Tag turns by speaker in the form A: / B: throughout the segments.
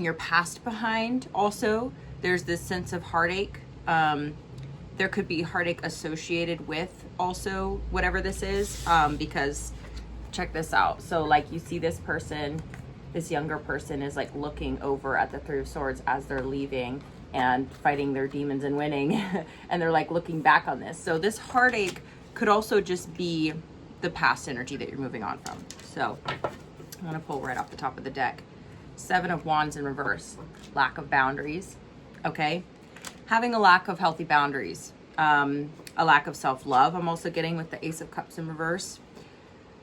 A: your past behind. Also, there's this sense of heartache. There could be heartache associated with also whatever this is, because check this out. So like you see this person, this younger person is like looking over at the Three of Swords as they're leaving and fighting their demons and winning. And they're like looking back on this. So this heartache could also just be the past energy that you're moving on from. So I'm gonna pull right off the top of the deck. Seven of Wands in reverse, lack of boundaries, okay? Having a lack of healthy boundaries, a lack of self-love. I'm also getting with the Ace of Cups in reverse.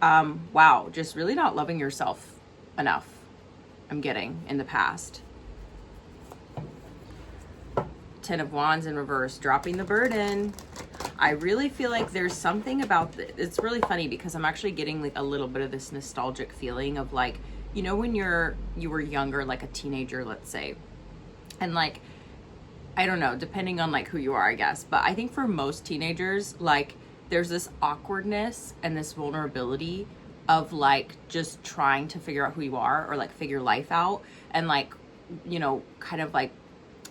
A: Wow, just really not loving yourself enough, I'm getting in the past. Ten of Wands in reverse, dropping the burden. I really feel like there's something about it's really funny because I'm actually getting like a little bit of this nostalgic feeling of like, you know, when you were younger, like a teenager, let's say, and like, I don't know, depending on like who you are, I guess, but I think for most teenagers, like there's this awkwardness and this vulnerability of like just trying to figure out who you are or like figure life out. And like, you know, kind of like,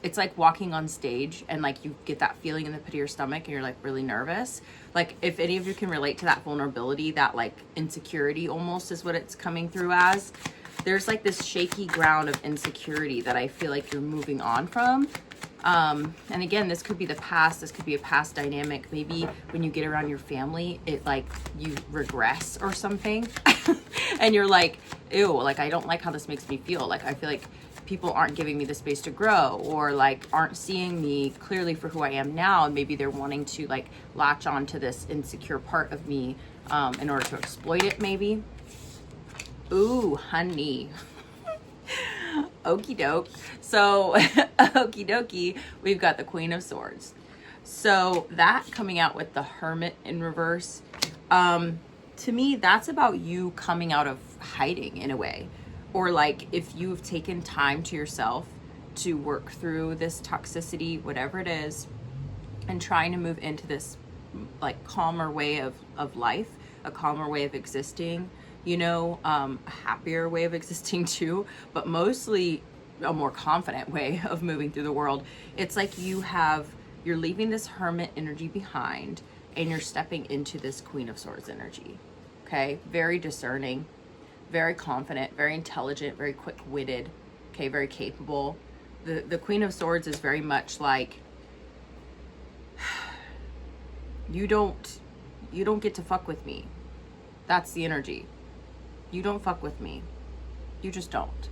A: it's like walking on stage and like you get that feeling in the pit of your stomach and you're like really nervous. Like if any of you can relate to that vulnerability, that like insecurity almost is what it's coming through as. There's like this shaky ground of insecurity that I feel like you're moving on from. And again, this could be the past. This could be a past dynamic. Maybe when you get around your family, it like you regress or something and you're like, ew, like, I don't like how this makes me feel. Like, I feel like people aren't giving me the space to grow or like aren't seeing me clearly for who I am now. And maybe they're wanting to like latch on to this insecure part of me, in order to exploit it maybe. Ooh, honey. Okie doke. So okie dokie, we've got the Queen of Swords. So that coming out with the Hermit in reverse, to me, that's about you coming out of hiding in a way. Or like if you've taken time to yourself to work through this toxicity, whatever it is, and trying to move into this like calmer way of life, a calmer way of existing, you know, a happier way of existing too, but mostly a more confident way of moving through the world. It's like you're leaving this Hermit energy behind and you're stepping into this Queen of Swords energy. Okay, very discerning, very confident, very intelligent, very quick-witted, okay, very capable. The Queen of Swords is very much like, you don't get to fuck with me. That's the energy. You don't fuck with me. You just don't.